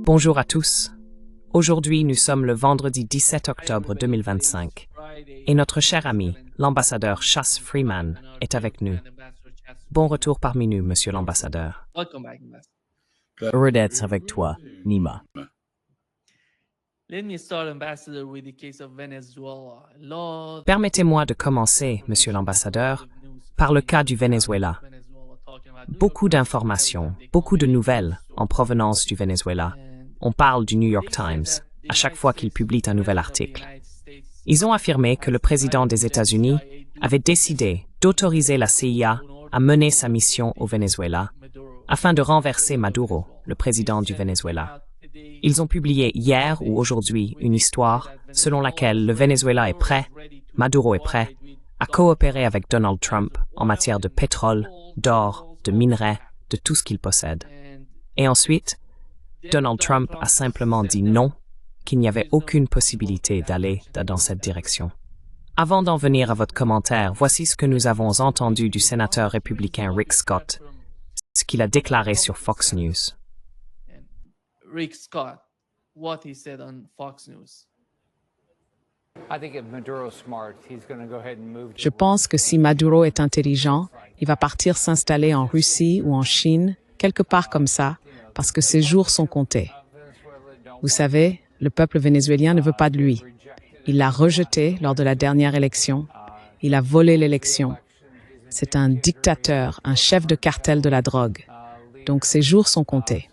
Bonjour à tous. Aujourd'hui, nous sommes le vendredi 17 octobre 2025 et notre cher ami, l'ambassadeur Chas Freeman, est avec nous. Bon retour parmi nous, monsieur l'ambassadeur. Heureux d'être avec toi, Nima. Permettez-moi de commencer, monsieur l'ambassadeur, par le cas du Venezuela. Beaucoup d'informations, beaucoup de nouvelles en provenance du Venezuela. On parle du New York Times à chaque fois qu'ils publient un nouvel article. Ils ont affirmé que le président des États-Unis avait décidé d'autoriser la CIA à mener sa mission au Venezuela afin de renverser Maduro, le président du Venezuela. Ils ont publié hier ou aujourd'hui une histoire selon laquelle le Venezuela est prêt, Maduro est prêt, à coopérer avec Donald Trump en matière de pétrole, d'or, de minerais, de tout ce qu'il possède. Et ensuite, Donald Trump a simplement dit non, qu'il n'y avait aucune possibilité d'aller dans cette direction. Avant d'en venir à votre commentaire, voici ce que nous avons entendu du sénateur républicain Rick Scott, ce qu'il a déclaré sur Fox News. Rick Scott, what he said on Fox News. Je pense que si Maduro est intelligent, il va partir s'installer en Russie ou en Chine, quelque part comme ça, parce que ses jours sont comptés. Vous savez, le peuple vénézuélien ne veut pas de lui. Il l'a rejeté lors de la dernière élection. Il a volé l'élection. C'est un dictateur, un chef de cartel de la drogue. Donc ses jours sont comptés.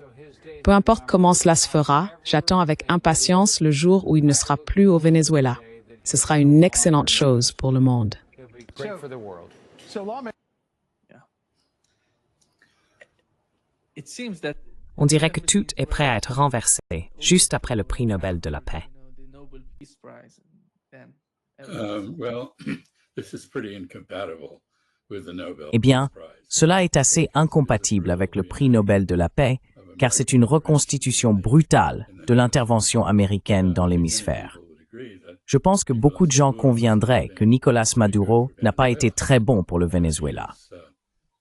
Peu importe comment cela se fera, j'attends avec impatience le jour où il ne sera plus au Venezuela. Ce sera une excellente chose pour le monde. On dirait que tout est prêt à être renversé juste après le prix Nobel de la paix. Eh bien, cela est assez incompatible avec le prix Nobel de la paix, car c'est une reconstitution brutale de l'intervention américaine dans l'hémisphère. Je pense que beaucoup de gens conviendraient que Nicolás Maduro n'a pas été très bon pour le Venezuela.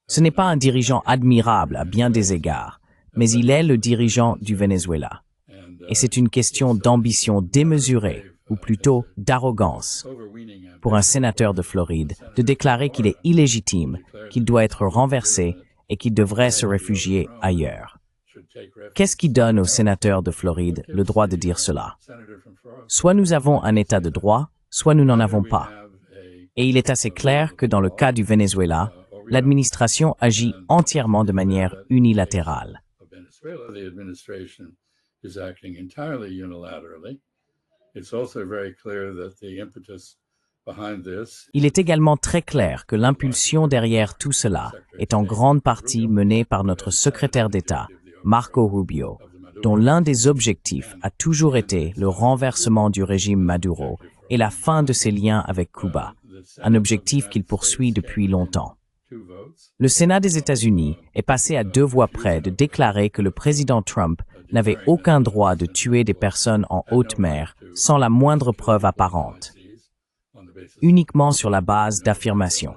Ce n'est pas un dirigeant admirable à bien des égards, mais il est le dirigeant du Venezuela. Et c'est une question d'ambition démesurée, ou plutôt d'arrogance, pour un sénateur de Floride de déclarer qu'il est illégitime, qu'il doit être renversé et qu'il devrait se réfugier ailleurs. Qu'est-ce qui donne au sénateur de Floride le droit de dire cela? Soit nous avons un État de droit, soit nous n'en avons pas. Et il est assez clair que dans le cas du Venezuela, l'administration agit entièrement de manière unilatérale. Il est également très clair que l'impulsion derrière tout cela est en grande partie menée par notre secrétaire d'État, Marco Rubio, dont l'un des objectifs a toujours été le renversement du régime Maduro et la fin de ses liens avec Cuba, un objectif qu'il poursuit depuis longtemps. Le Sénat des États-Unis est passé à 2 voix près de déclarer que le président Trump n'avait aucun droit de tuer des personnes en haute mer sans la moindre preuve apparente, uniquement sur la base d'affirmations.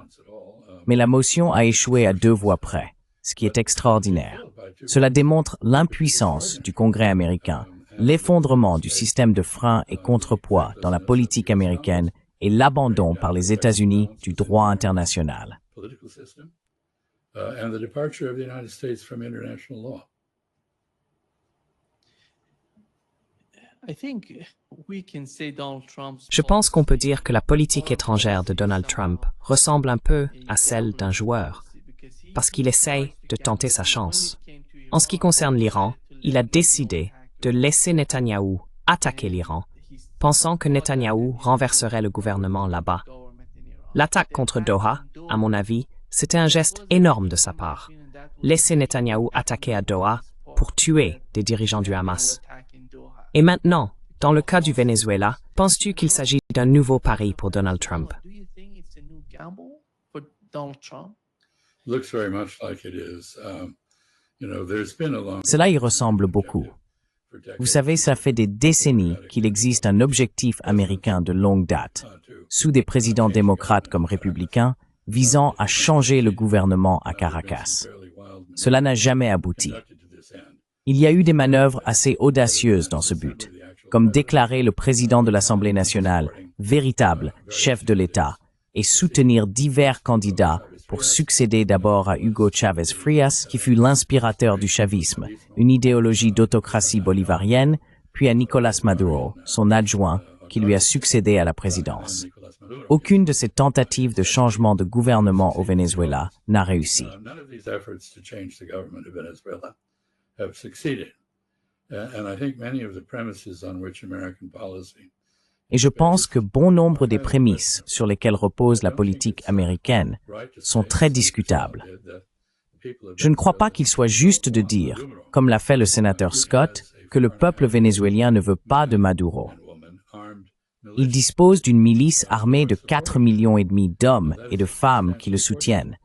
Mais la motion a échoué à 2 voix près, ce qui est extraordinaire. Cela démontre l'impuissance du Congrès américain, l'effondrement du système de frein et contrepoids dans la politique américaine et l'abandon par les États-Unis du droit international. Je pense qu'on peut dire que la politique étrangère de Donald Trump ressemble un peu à celle d'un joueur, parce qu'il essaye de tenter sa chance. En ce qui concerne l'Iran, il a décidé de laisser Netanyahou attaquer l'Iran, pensant que Netanyahou renverserait le gouvernement là-bas. L'attaque contre Doha, à mon avis, c'était un geste énorme de sa part. Laisser Netanyahou attaquer à Doha pour tuer des dirigeants du Hamas. Et maintenant, dans le cas du Venezuela, penses-tu qu'il s'agit d'un nouveau pari pour Donald Trump? Cela y ressemble beaucoup. Vous savez, ça fait des décennies qu'il existe un objectif américain de longue date, sous des présidents démocrates comme républicains, visant à changer le gouvernement à Caracas. Cela n'a jamais abouti. Il y a eu des manœuvres assez audacieuses dans ce but, comme déclarer le président de l'Assemblée nationale véritable chef de l'État et soutenir divers candidats pour succéder d'abord à Hugo Chávez Frías, qui fut l'inspirateur du chavisme, une idéologie d'autocratie bolivarienne, puis à Nicolás Maduro, son adjoint, qui lui a succédé à la présidence. Aucune de ces tentatives de changement de gouvernement au Venezuela n'a réussi. None of these efforts to change the government of Venezuela have succeeded. And I think many of the premises on which American policy Et je pense que bon nombre des prémices sur lesquelles repose la politique américaine sont très discutables. Je ne crois pas qu'il soit juste de dire, comme l'a fait le sénateur Scott, que le peuple vénézuélien ne veut pas de Maduro. Il dispose d'une milice armée de 4,5 millions d'hommes et de femmes qui le soutiennent.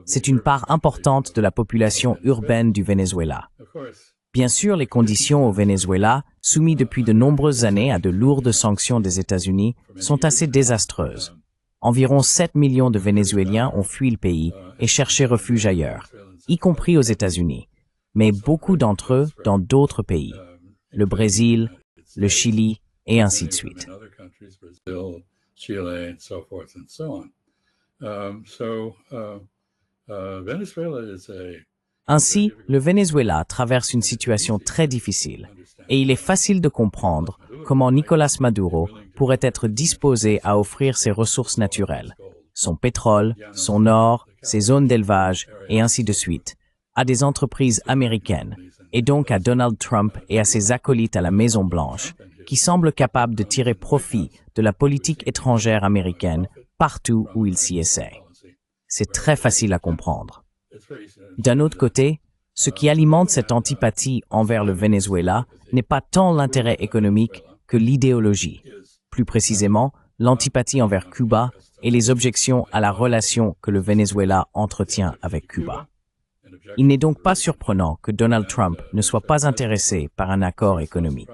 C'est une part importante de la population urbaine du Venezuela. Bien sûr, les conditions au Venezuela, soumis depuis de nombreuses années à de lourdes sanctions des États-Unis, sont assez désastreuses. Environ 7 millions de Vénézuéliens ont fui le pays et cherché refuge ailleurs, y compris aux États-Unis, mais beaucoup d'entre eux dans d'autres pays, le Brésil, le Chili et ainsi de suite. Ainsi, le Venezuela traverse une situation très difficile, et il est facile de comprendre comment Nicolás Maduro pourrait être disposé à offrir ses ressources naturelles, son pétrole, son or, ses zones d'élevage, et ainsi de suite, à des entreprises américaines, et donc à Donald Trump et à ses acolytes à la Maison-Blanche, qui semblent capables de tirer profit de la politique étrangère américaine partout où ils s'y essaient. C'est très facile à comprendre. D'un autre côté, ce qui alimente cette antipathie envers le Venezuela n'est pas tant l'intérêt économique que l'idéologie. Plus précisément, l'antipathie envers Cuba et les objections à la relation que le Venezuela entretient avec Cuba. Il n'est donc pas surprenant que Donald Trump ne soit pas intéressé par un accord économique.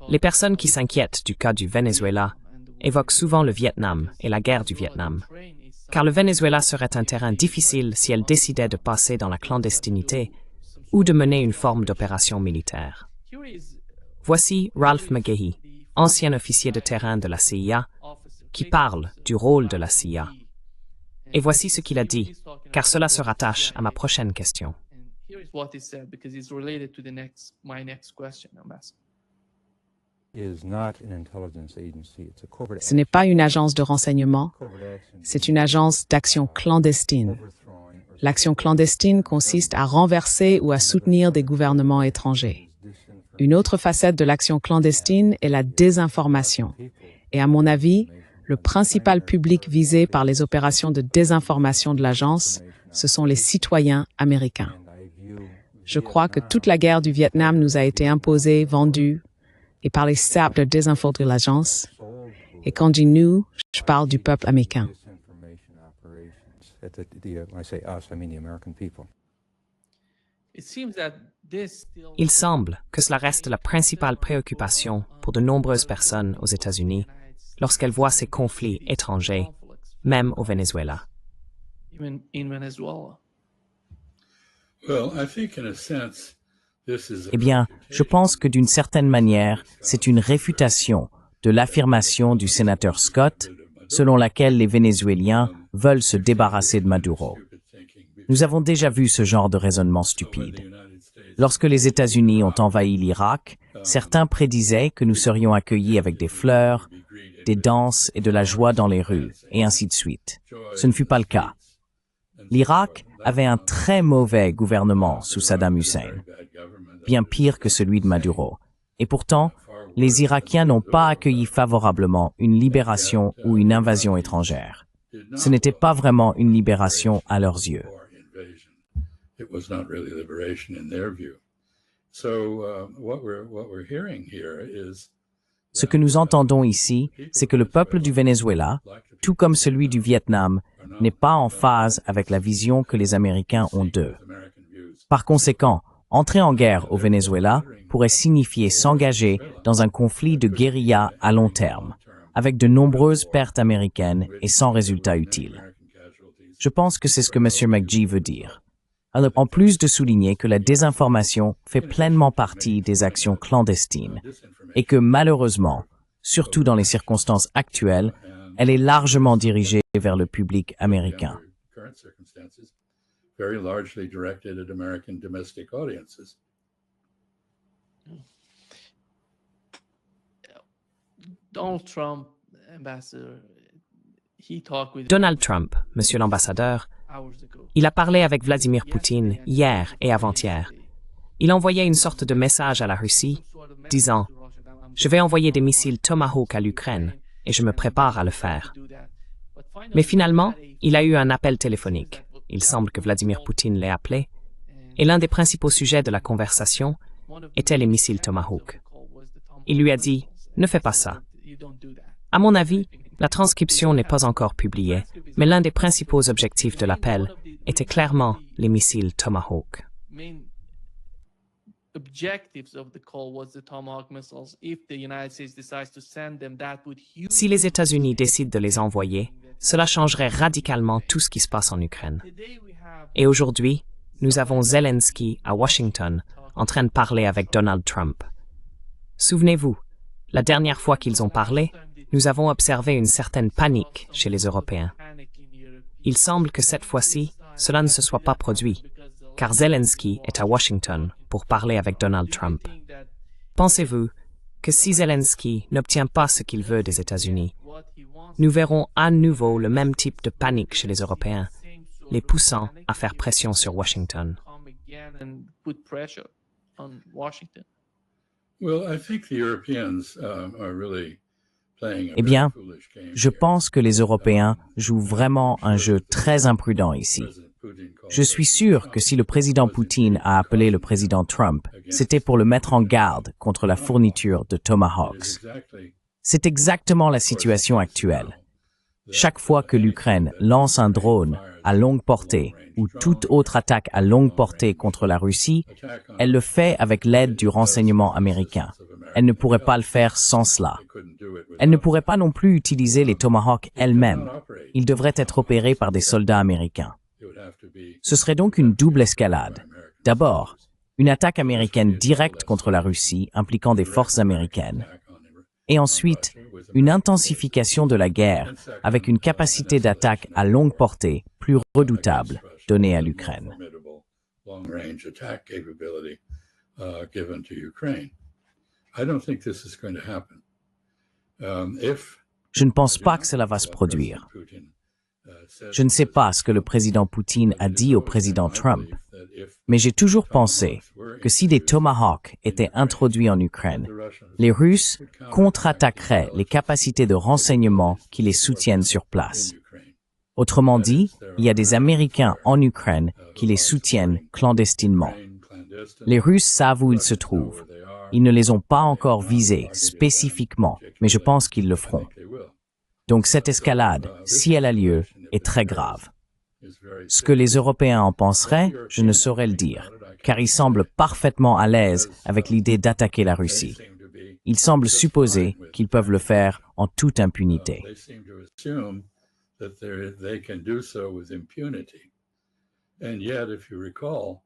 Les personnes qui s'inquiètent du cas du Venezuela évoquent souvent le Vietnam et la guerre du Vietnam, car le Venezuela serait un terrain difficile si elle décidait de passer dans la clandestinité ou de mener une forme d'opération militaire. Voici Ralph McGahey, ancien officier de terrain de la CIA, qui parle du rôle de la CIA. Et voici ce qu'il a dit, car cela se rattache à ma prochaine question. Here is what he said, because it's related to my next question, Ambassador. Ce n'est pas une agence de renseignement, c'est une agence d'action clandestine. L'action clandestine consiste à renverser ou à soutenir des gouvernements étrangers. Une autre facette de l'action clandestine est la désinformation. Et à mon avis, le principal public visé par les opérations de désinformation de l'agence, ce sont les citoyens américains. Je crois que toute la guerre du Vietnam nous a été imposée, vendue, et par les cercles de désinfo de l'agence. Et quand je dis nous, je parle du peuple américain. Il semble que cela reste la principale préoccupation pour de nombreuses personnes aux États-Unis lorsqu'elles voient ces conflits étrangers, même au Venezuela. Eh bien, je pense que d'une certaine manière, c'est une réfutation de l'affirmation du sénateur Scott, selon laquelle les Vénézuéliens veulent se débarrasser de Maduro. Nous avons déjà vu ce genre de raisonnement stupide. Lorsque les États-Unis ont envahi l'Irak, certains prédisaient que nous serions accueillis avec des fleurs, des danses et de la joie dans les rues, et ainsi de suite. Ce ne fut pas le cas. L'Irak avait un très mauvais gouvernement sous Saddam Hussein, bien pire que celui de Maduro. Et pourtant, les Irakiens n'ont pas accueilli favorablement une libération ou une invasion étrangère. Ce n'était pas vraiment une libération à leurs yeux. Ce que nous entendons ici, c'est que le peuple du Venezuela, tout comme celui du Vietnam, n'est pas en phase avec la vision que les Américains ont d'eux. Par conséquent, Entrer en guerre au Venezuela pourrait signifier s'engager dans un conflit de guérilla à long terme, avec de nombreuses pertes américaines et sans résultat utile. Je pense que c'est ce que M. McGee veut dire. En plus de souligner que la désinformation fait pleinement partie des actions clandestines et que malheureusement, surtout dans les circonstances actuelles, elle est largement dirigée vers le public américain. Very largely directed at American domestic audiences. Donald Trump, ambassador, he talked with Donald Trump, monsieur l'ambassadeur, hours ago. il a parlé avec Vladimir Poutine hier et avant-hier. Il envoyait une sorte de message à la Russie, disant « Je vais envoyer des missiles Tomahawk à l'Ukraine et je me prépare à le faire. » Mais finalement, il a eu un appel téléphonique. Il semble que Vladimir Poutine l'ait appelé, et l'un des principaux sujets de la conversation était les missiles Tomahawk. Il lui a dit « Ne fais pas ça ». À mon avis, la transcription n'est pas encore publiée, mais l'un des principaux objectifs de l'appel était clairement les missiles Tomahawk. Main objectives of the call was the Tomahawk missiles. If the United States decides to send them, that would Si les États-Unis décident de les envoyer, cela changerait radicalement tout ce qui se passe en Ukraine. Today we have Et aujourd'hui, nous avons Zelensky à Washington en train de parler avec Donald Trump. Souvenez-vous, la dernière fois qu'ils ont parlé, nous avons observé une certaine panique chez les Européens. panic in Europe. Il semble que cette fois-ci, cela ne se soit pas produit, car Zelensky est à Washington pour parler avec Donald Trump. Think that Pensez-vous que si Zelensky n'obtient pas ce qu'il veut des États-Unis, what he wants nous verrons à nouveau le même type de panique chez les Européens, same sort les of poussant panic à faire pression sur Washington. come again and put pressure on Washington. Well, I think the Europeans are really playing a Eh bien, very foolish game Je here. pense que les Européens jouent vraiment un jeu très imprudent ici. President Putin called Je suis sûr que si le président Poutine a appelé le président Trump, c'était pour le mettre en garde contre la fourniture de Tomahawks. exactly C'est exactement la situation actuelle. Chaque fois que l'Ukraine lance un drone à longue portée ou toute autre attaque à longue portée contre la Russie, attack on elle le fait avec l'aide du renseignement américain. Elle ne pourrait pas le faire sans cela. couldn't do it Elle ne pourrait pas non plus utiliser les Tomahawks elle-même. without operate. Ils devraient être opérés par des soldats américains. It would have to be Ce serait donc une double escalade. D'abord, une attaque américaine directe contre la Russie impliquant des forces américaines. attack on the Et ensuite, une intensification de la guerre avec une capacité d'attaque à longue portée plus redoutable donnée à l'Ukraine. formidable long-range attack capability given to Ukraine. I don't think this is going to happen. If Je ne pense pas que cela va se produire. Putin says Je ne sais pas ce que le président Poutine a dit au président Trump, that if mais j'ai toujours pensé que si des Tomahawks étaient introduits en Ukraine, les Russes contre-attaqueraient les capacités de renseignement qui les soutiennent sur place. Ukraine, Autrement dit, il y a des Américains en Ukraine qui les soutiennent clandestinement. clandestine, Les Russes savent où ils se trouvent. Ils ne les ont pas encore visés spécifiquement, mais je pense qu'ils le feront. they will. Donc cette escalade, si elle a lieu, est très grave. Is very Ce que les Européens en penseraient, je ne saurais le dire, car ils semblent parfaitement à l'aise avec l'idée d'attaquer la Russie. seem to be Ils semblent supposer qu'ils peuvent le faire en toute impunité. they seem to assume that they can do so with impunity. And yet, if you recall,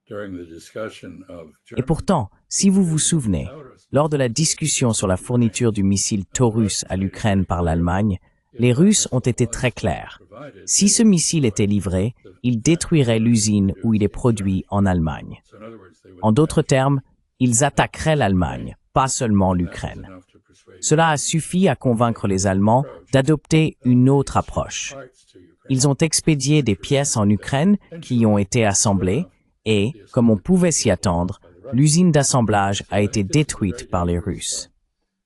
during the discussion of Et pourtant, si vous vous souvenez, lors de la discussion sur la fourniture du missile Taurus à l'Ukraine par l'Allemagne, les Russes ont été très clairs. Si ce missile était livré, il détruirait l'usine où il est produit en Allemagne. so in other words, they would En d'autres termes, ils attaqueraient l'Allemagne, pas seulement l'Ukraine. enough to persuade Cela a suffi à convaincre les Allemands d'adopter une autre approche. parts to Ukraine. Ils ont expédié des pièces en Ukraine qui ont été assemblées et, comme on pouvait s'y attendre, l'usine d'assemblage a été détruite par les Russes.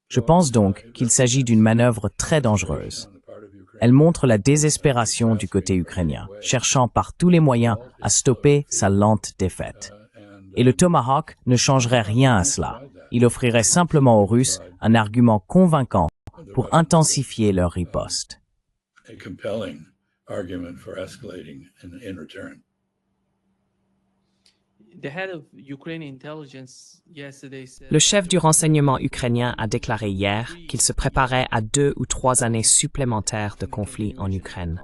Je pense donc qu'il s'agit d'une manœuvre très dangereuse. On the part of Ukraine, Elle montre la désespération du côté ukrainien, cherchant par tous les moyens à stopper sa lente défaite. Et le Tomahawk ne changerait rien à cela. Il offrirait simplement aux Russes un argument convaincant pour intensifier leur riposte. a compelling argument for escalating in return. The head of Ukrainian intelligence yesterday said Le chef du renseignement ukrainien a déclaré hier qu'il se préparait à 2 ou 3 années supplémentaires de conflit en Ukraine.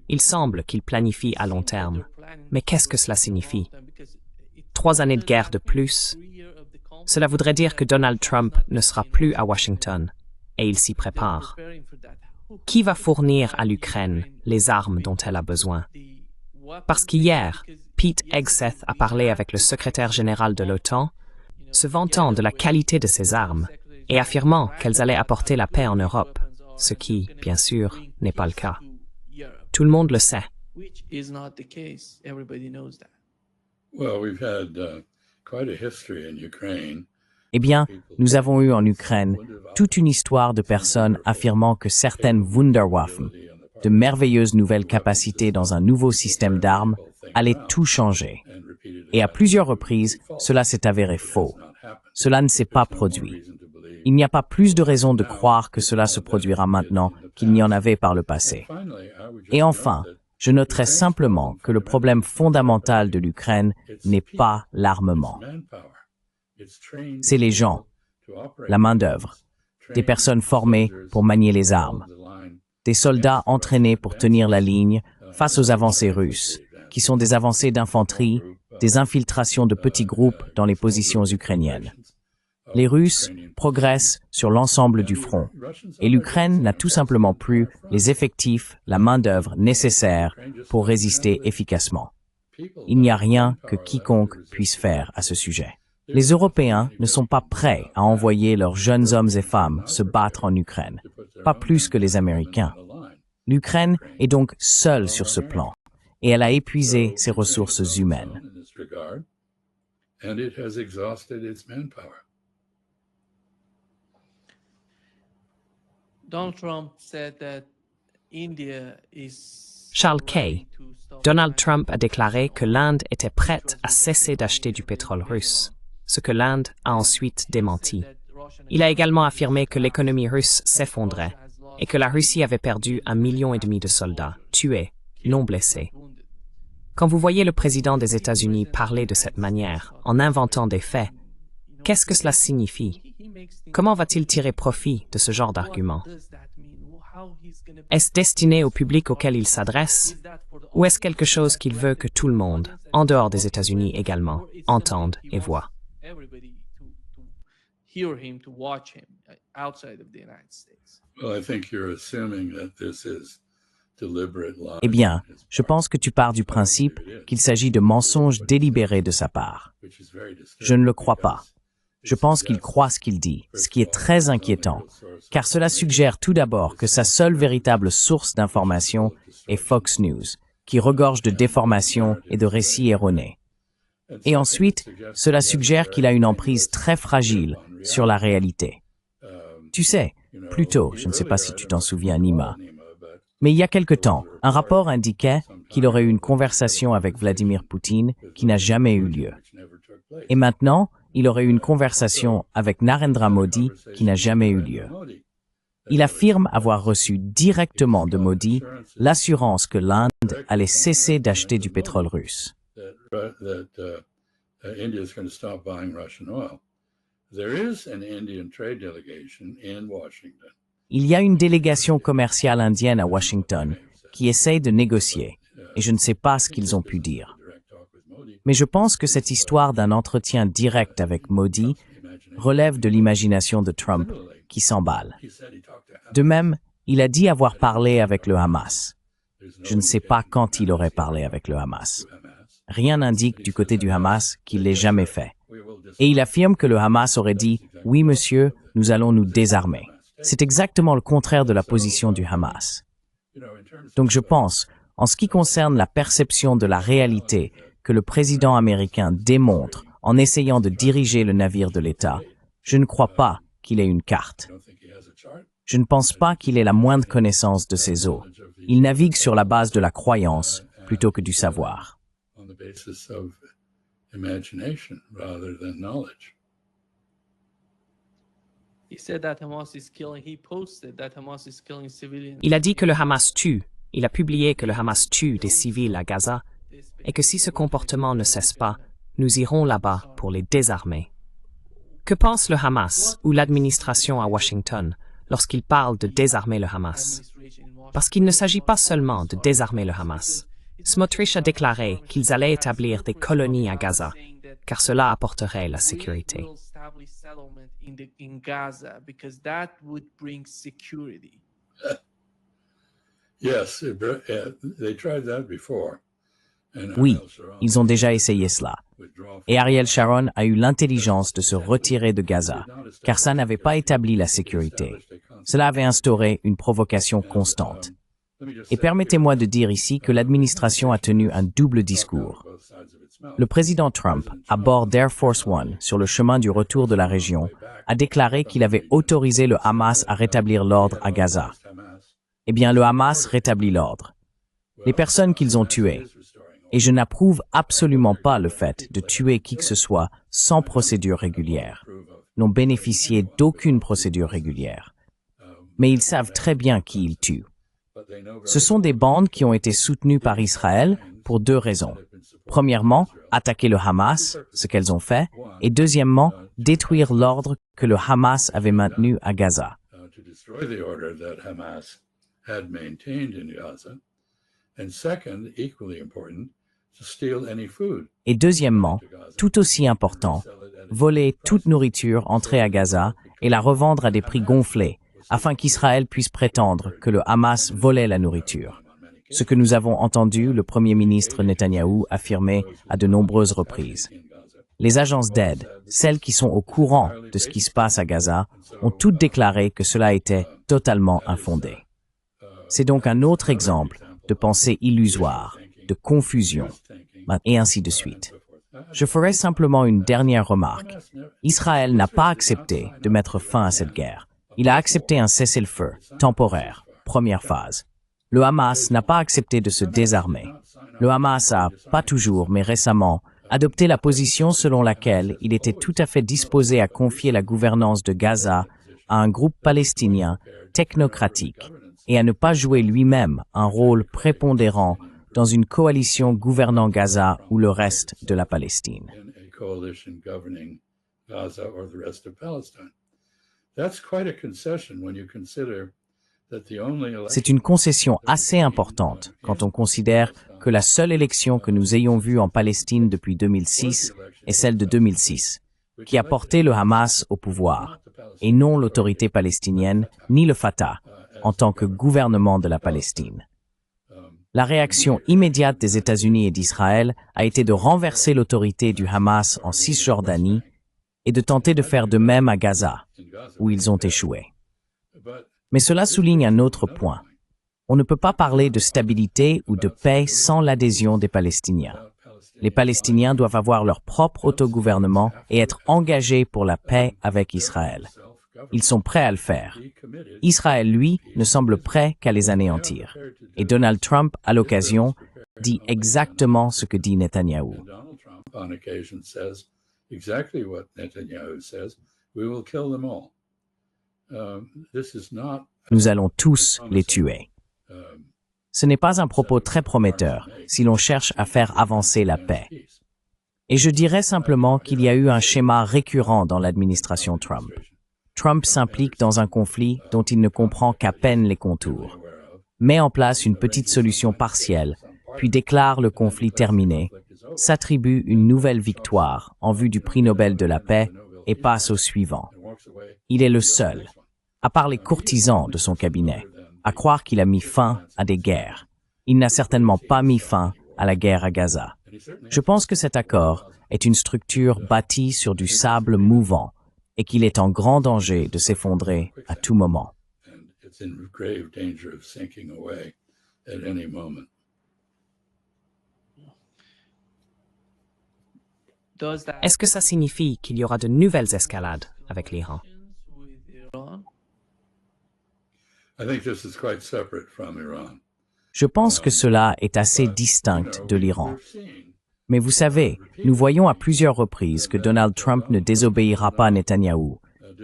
Il semble qu'il planifie à long terme. Mais qu'est-ce que cela signifie? 3 années de guerre de plus? Cela voudrait dire que Donald Trump ne sera plus à Washington, et il s'y prépare. Qui va fournir à l'Ukraine les armes dont elle a besoin? Parce qu'hier, Pete Hegseth a parlé avec le secrétaire général de l'OTAN, se vantant de la qualité de ces armes et affirmant qu'elles allaient apporter la paix en Europe, ce qui, bien sûr, n'est pas le cas. Tout le monde le sait. which is not the case. Everybody knows that. Well, we've had quite a history in Ukraine. Eh bien, nous avons eu en Ukraine toute une histoire de personnes affirmant que certaines Wunderwaffen, de merveilleuses nouvelles capacités dans un nouveau système d'armes, allaient tout changer. Et à plusieurs reprises, cela s'est avéré faux. Cela ne s'est pas produit. Il n'y a pas plus de raison de croire que cela se produira maintenant qu'il n'y en avait par le passé. Et enfin, je noterai simplement que le problème fondamental de l'Ukraine n'est pas l'armement. C'est les gens, la main-d'œuvre, des personnes formées pour manier les armes, des soldats entraînés pour tenir la ligne face aux avancées russes, qui sont des avancées d'infanterie, des infiltrations de petits groupes dans les positions ukrainiennes. Les Russes progressent sur l'ensemble du front, et l'Ukraine n'a tout simplement plus les effectifs, la main-d'œuvre nécessaire pour résister efficacement. Il n'y a rien que quiconque puisse faire à ce sujet. Les Européens ne sont pas prêts à envoyer leurs jeunes hommes et femmes se battre en Ukraine, pas plus que les Américains. L'Ukraine est donc seule sur ce plan, et elle a épuisé ses ressources humaines. Donald Trump said that India is Charles Kay. Donald Trump a déclaré que l'Inde était prête à cesser d'acheter du pétrole russe, ce que l'Inde a ensuite démenti. Il a également affirmé que l'économie russe s'effondrait et que la Russie avait perdu 1,5 million de soldats, tués, non blessés. Quand vous voyez le président des États-Unis parler de cette manière, en inventant des faits, qu'est-ce que cela signifie? Comment va-t-il tirer profit de ce genre d'argument? Est-ce destiné au public auquel il s'adresse, ou est-ce quelque chose qu'il veut que tout le monde, en dehors des États-Unis également, entende et voit? Eh bien, je pense que tu pars du principe qu'il s'agit de mensonges délibérés de sa part. Je ne le crois pas. Je pense qu'il croit ce qu'il dit, ce qui est très inquiétant, car cela suggère tout d'abord que sa seule véritable source d'information est Fox News, qui regorge de déformations et de récits erronés. Et ensuite, cela suggère qu'il a une emprise très fragile sur la réalité. Tu sais, plus tôt, je ne sais pas si tu t'en souviens, Nima, mais il y a quelque temps, un rapport indiquait qu'il aurait eu une conversation avec Vladimir Poutine qui n'a jamais eu lieu. Et maintenant, il aurait eu une conversation avec Narendra Modi qui n'a jamais eu lieu. Il affirme avoir reçu directement de Modi l'assurance que l'Inde allait cesser d'acheter du pétrole russe. Il y a une délégation commerciale indienne à Washington qui essaye de négocier, et je ne sais pas ce qu'ils ont pu dire. Mais je pense que cette histoire d'un entretien direct avec Modi relève de l'imagination de Trump qui s'emballe. De même, il a dit avoir parlé avec le Hamas. Je ne sais pas quand il aurait parlé avec le Hamas. Rien n'indique du côté du Hamas qu'il l'ait jamais fait. Et il affirme que le Hamas aurait dit « Oui, monsieur, nous allons nous désarmer ». C'est exactement le contraire de la position du Hamas. Donc je pense, en ce qui concerne la perception de la réalité que le président américain démontre en essayant de diriger le navire de l'État, je ne crois pas qu'il ait une carte. Je ne pense pas qu'il ait la moindre connaissance de ses eaux. Il navigue sur la base de la croyance plutôt que du savoir. Il a dit que le Hamas tue. Il a publié que le Hamas tue des civils à Gaza et que si ce comportement ne cesse pas, nous irons là-bas pour les désarmer. Que pense le Hamas ou l'administration à Washington lorsqu'il parle de désarmer le Hamas? Parce qu'il ne s'agit pas seulement de désarmer le Hamas. Smotrich a déclaré qu'ils allaient établir des colonies à Gaza, car cela apporterait la sécurité. Oui, ils ont déjà essayé cela. Et Ariel Sharon a eu l'intelligence de se retirer de Gaza, car ça n'avait pas établi la sécurité. Cela avait instauré une provocation constante. Et permettez-moi de dire ici que l'administration a tenu un double discours. Le président Trump, à bord d'Air Force One, sur le chemin du retour de la région, a déclaré qu'il avait autorisé le Hamas à rétablir l'ordre à Gaza. Eh bien, le Hamas rétablit l'ordre. Les personnes qu'ils ont tuées, et je n'approuve absolument pas le fait de tuer qui que ce soit sans procédure régulière, n'ont bénéficié d'aucune procédure régulière. Mais ils savent très bien qui ils tuent. Ce sont des bandes qui ont été soutenues par Israël pour deux raisons. Premièrement, attaquer le Hamas, ce qu'elles ont fait, et deuxièmement, détruire l'ordre que le Hamas avait maintenu à Gaza. Et deuxièmement, tout aussi important, voler toute nourriture entrée à Gaza et la revendre à des prix gonflés, afin qu'Israël puisse prétendre que le Hamas volait la nourriture. Ce que nous avons entendu le Premier ministre Netanyahou affirmer à de nombreuses reprises. Les agences d'aide, celles qui sont au courant de ce qui se passe à Gaza, ont toutes déclaré que cela était totalement infondé. C'est donc un autre exemple de pensée illusoire, de confusion, et ainsi de suite. Je ferai simplement une dernière remarque. Israël n'a pas accepté de mettre fin à cette guerre. Il a accepté un cessez-le-feu, temporaire, première phase. Le Hamas n'a pas accepté de se désarmer. Le Hamas a, pas toujours, mais récemment, adopté la position selon laquelle il était tout à fait disposé à confier la gouvernance de Gaza à un groupe palestinien technocratique et à ne pas jouer lui-même un rôle prépondérant dans une coalition gouvernant Gaza ou le reste de la Palestine. C'est une concession assez importante quand on considère que la seule élection que nous ayons vue en Palestine depuis 2006 est celle de 2006, qui a porté le Hamas au pouvoir, et non l'autorité palestinienne ni le Fatah en tant que gouvernement de la Palestine. La réaction immédiate des États-Unis et d'Israël a été de renverser l'autorité du Hamas en Cisjordanie et de tenter de faire de même à Gaza, où ils ont échoué. Mais cela souligne un autre point. On ne peut pas parler de stabilité ou de paix sans l'adhésion des Palestiniens. Les Palestiniens doivent avoir leur propre autogouvernement et être engagés pour la paix avec Israël. Ils sont prêts à le faire. Israël, lui, ne semble prêt qu'à les anéantir. Et Donald Trump, à l'occasion, dit exactement ce que dit Netanyahou. Nous allons tous les tuer. Ce n'est pas un propos très prometteur si l'on cherche à faire avancer la paix. Et je dirais simplement qu'il y a eu un schéma récurrent dans l'administration Trump. Trump s'implique dans un conflit dont il ne comprend qu'à peine les contours, met en place une petite solution partielle, puis déclare le conflit terminé, s'attribue une nouvelle victoire en vue du prix Nobel de la paix et passe au suivant. Il est le seul, à part les courtisans de son cabinet, à croire qu'il a mis fin à des guerres. Il n'a certainement pas mis fin à la guerre à Gaza. Je pense que cet accord est une structure bâtie sur du sable mouvant et qu'il est en grand danger de s'effondrer à tout moment. Est-ce que ça signifie qu'il y aura de nouvelles escalades avec l'Iran? Je pense que cela est assez distinct de l'Iran. Mais vous savez, nous voyons à plusieurs reprises que Donald Trump ne désobéira pas à Netanyahou.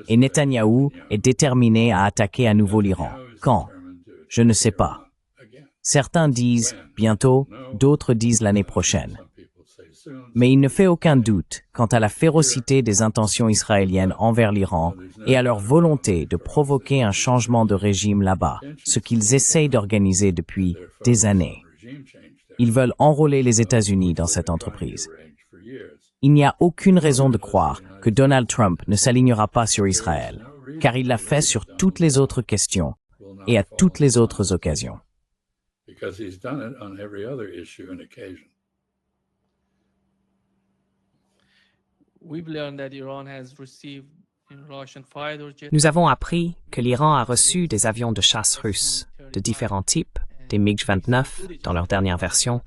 Et Netanyahou est déterminé à attaquer à nouveau l'Iran. Quand? Je ne sais pas. Certains disent bientôt, d'autres disent l'année prochaine. Mais il ne fait aucun doute quant à la férocité des intentions israéliennes envers l'Iran et à leur volonté de provoquer un changement de régime là-bas, ce qu'ils essayent d'organiser depuis des années. Ils veulent enrôler les États-Unis dans cette entreprise. Il n'y a aucune raison de croire que Donald Trump ne s'alignera pas sur Israël, car il l'a fait sur toutes les autres questions et à toutes les autres occasions. Because he's done it on every other issue and occasion. We've learned that Iran has received Russian fighter jets. Nous avons appris que l'Iran a reçu des avions de chasse russes de différents types, des MiG-29 dans leur dernière version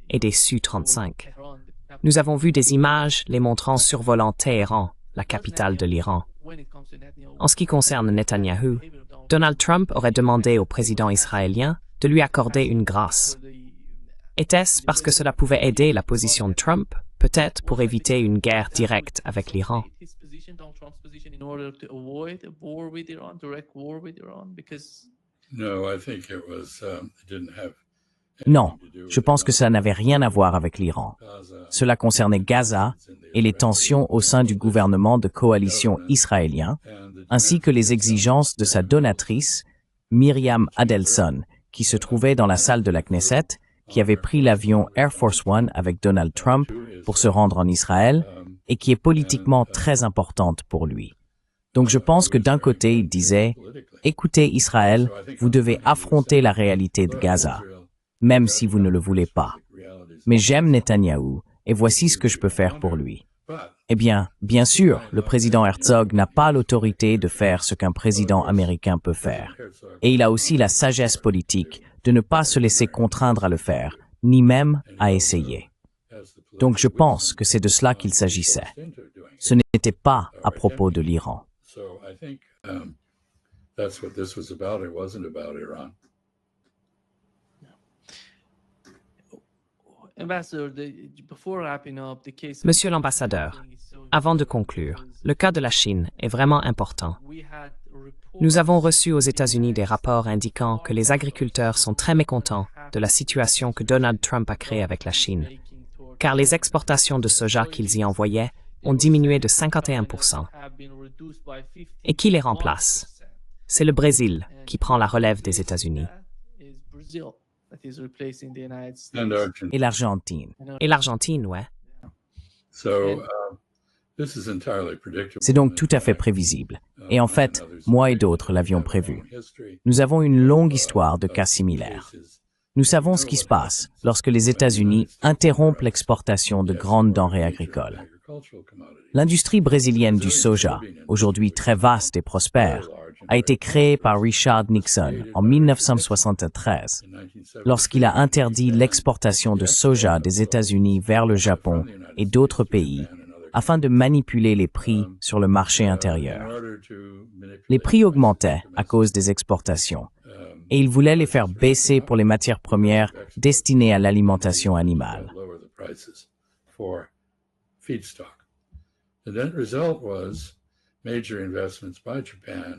et des Su-35. Nous avons vu des images les montrant survolant Téhéran, la capitale de l'Iran. En ce qui concerne Netanyahou, Donald Trump aurait demandé au président israélien de lui accorder une grâce. Était-ce parce que cela pouvait aider la position de Trump, peut-être pour éviter une guerre directe avec l'Iran? No, I think it was, it didn't have Non, je pense que ça n'avait rien à voir avec l'Iran. Cela concernait Gaza et les tensions au sein du gouvernement de coalition israélien, ainsi que les exigences de sa donatrice, Myriam Adelson, qui se trouvait dans la salle de la Knesset, qui avait pris l'avion Air Force One avec Donald Trump pour se rendre en Israël et qui est politiquement très importante pour lui. Donc je pense que d'un côté, il disait « Écoutez Israël, vous devez affronter la réalité de Gaza, même si vous ne le voulez pas. Mais j'aime Netanyahou et voici ce que je peux faire pour lui. » Eh bien, bien sûr, le président Herzog n'a pas l'autorité de faire ce qu'un président américain peut faire. Et il a aussi la sagesse politique de ne pas se laisser contraindre à le faire, ni même à essayer. Donc je pense que c'est de cela qu'il s'agissait. Ce n'était pas à propos de l'Iran. So I think that's what this was about. It wasn't about Iran. Monsieur l'ambassadeur, avant de conclure, le cas de la Chine est vraiment important. Nous avons reçu aux États-Unis des rapports indiquant que les agriculteurs sont très mécontents de la situation que Donald Trump a créée avec la Chine, car les exportations de soja qu'ils y envoyaient ont diminué de 51%. Et qui les remplace? C'est le Brésil qui prend la relève des États-Unis. And Argentina. Et l'Argentine. Et l'Argentine, ouais. So this is entirely predictable. C'est donc tout à fait prévisible. Et en fait, moi et d'autres l'avions prévu. Nous avons une longue histoire de cas similaires. Nous savons ce qui se passe lorsque les États-Unis interrompent l'exportation de grandes denrées agricoles. L'industrie brésilienne du soja, aujourd'hui très vaste et prospère, a été créée par Richard Nixon en 1973, lorsqu'il a interdit l'exportation de soja des États-Unis vers le Japon et d'autres pays, afin de manipuler les prix sur le marché intérieur. Les prix augmentaient à cause des exportations, et il voulait les faire baisser pour les matières premières destinées à l'alimentation animale.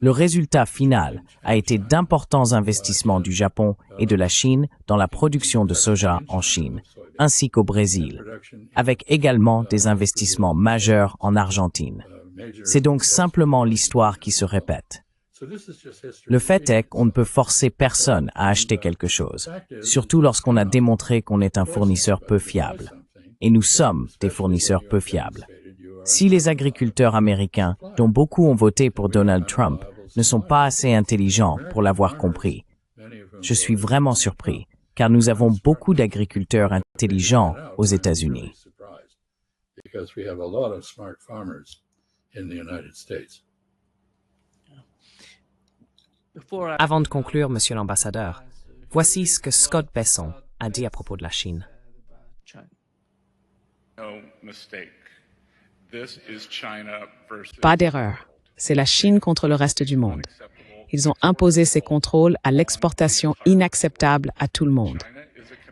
Le résultat final a été d'importants investissements du Japon et de la Chine dans la production de soja en Chine, ainsi qu'au Brésil, avec également des investissements majeurs en Argentine. C'est donc simplement l'histoire qui se répète. Le fait est qu'on ne peut forcer personne à acheter quelque chose, surtout lorsqu'on a démontré qu'on est un fournisseur peu fiable. Et nous sommes des fournisseurs peu fiables. Si les agriculteurs américains, dont beaucoup ont voté pour Donald Trump, ne sont pas assez intelligents pour l'avoir compris, je suis vraiment surpris, car nous avons beaucoup d'agriculteurs intelligents aux États-Unis. Avant de conclure, Monsieur l'ambassadeur, voici ce que Scott Besson a dit à propos de la Chine. Pas d'erreur. C'est la Chine contre le reste du monde. Ils ont imposé ces contrôles à l'exportation inacceptable à tout le monde.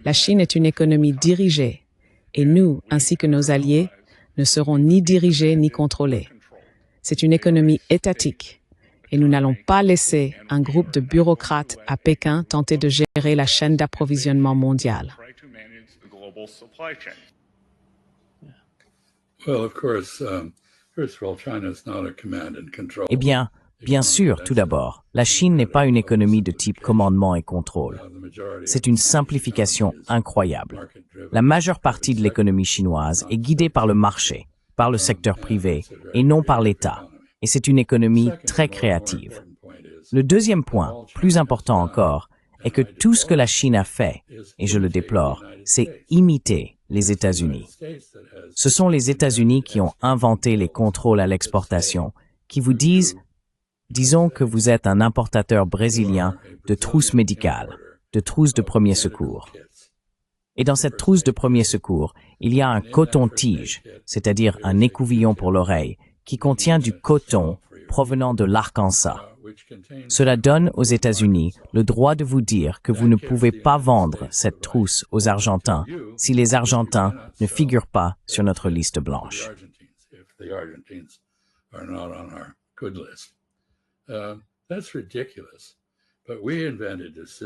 La Chine est une économie dirigée et nous, ainsi que nos alliés, ne serons ni dirigés ni contrôlés. C'est une économie étatique et nous n'allons pas laisser un groupe de bureaucrates à Pékin tenter de gérer la chaîne d'approvisionnement mondiale. Well, of course, first of all, China is not a command and control. Eh bien sûr, tout d'abord, la Chine n'est pas une économie de type commandement et contrôle. C'est une simplification incroyable. La majeure partie de l'économie chinoise est guidée par le marché, par le secteur privé, et non par l'État. Et c'est une économie très créative. Le deuxième point, plus important encore, est que tout ce que la Chine a fait, et je le déplore, c'est imiter les États-Unis. Ce sont les États-Unis qui ont inventé les contrôles à l'exportation, qui vous disons que vous êtes un importateur brésilien de trousses médicales, de trousses de premier secours. Et dans cette trousse de premier secours, il y a un coton-tige, c'est-à-dire un écouvillon pour l'oreille, qui contient du coton provenant de l'Arkansas. Cela donne aux États-Unis le droit de vous dire que vous ne pouvez pas vendre cette trousse aux Argentins si les Argentins ne figurent pas sur notre liste blanche.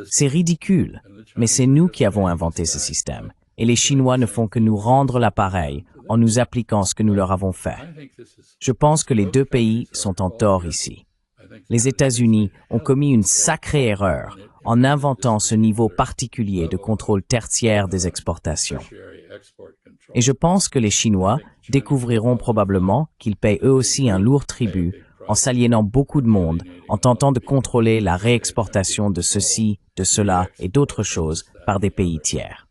C'est ridicule, mais c'est nous qui avons inventé ce système. Et les Chinois ne font que nous rendre l'appareil en nous appliquant ce que nous leur avons fait. Je pense que les deux pays sont en tort ici. Les États-Unis ont commis une sacrée erreur en inventant ce niveau particulier de contrôle tertiaire des exportations. Et je pense que les Chinois découvriront probablement qu'ils paient eux aussi un lourd tribut en s'aliénant beaucoup de monde, en tentant de contrôler la réexportation de ceci, de cela et d'autres choses par des pays tiers.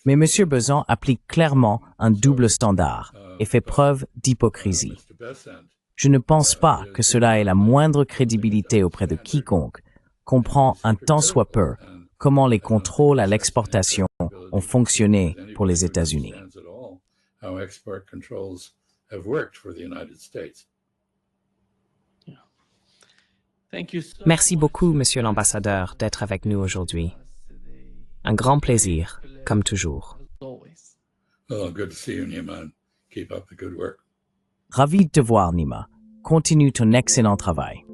Mais M. Bezan applique clairement un double standard et fait preuve d'hypocrisie. Je ne pense pas que cela ait la moindre crédibilité auprès de quiconque comprend un tant soit peu comment les contrôles à l'exportation ont fonctionné pour les États-Unis. Merci beaucoup, Monsieur l'ambassadeur, d'être avec nous aujourd'hui. Un grand plaisir, comme toujours. Oh, good to see you, Nima. Keep up the good work. Ravi de te voir, Nima. Continue ton excellent travail.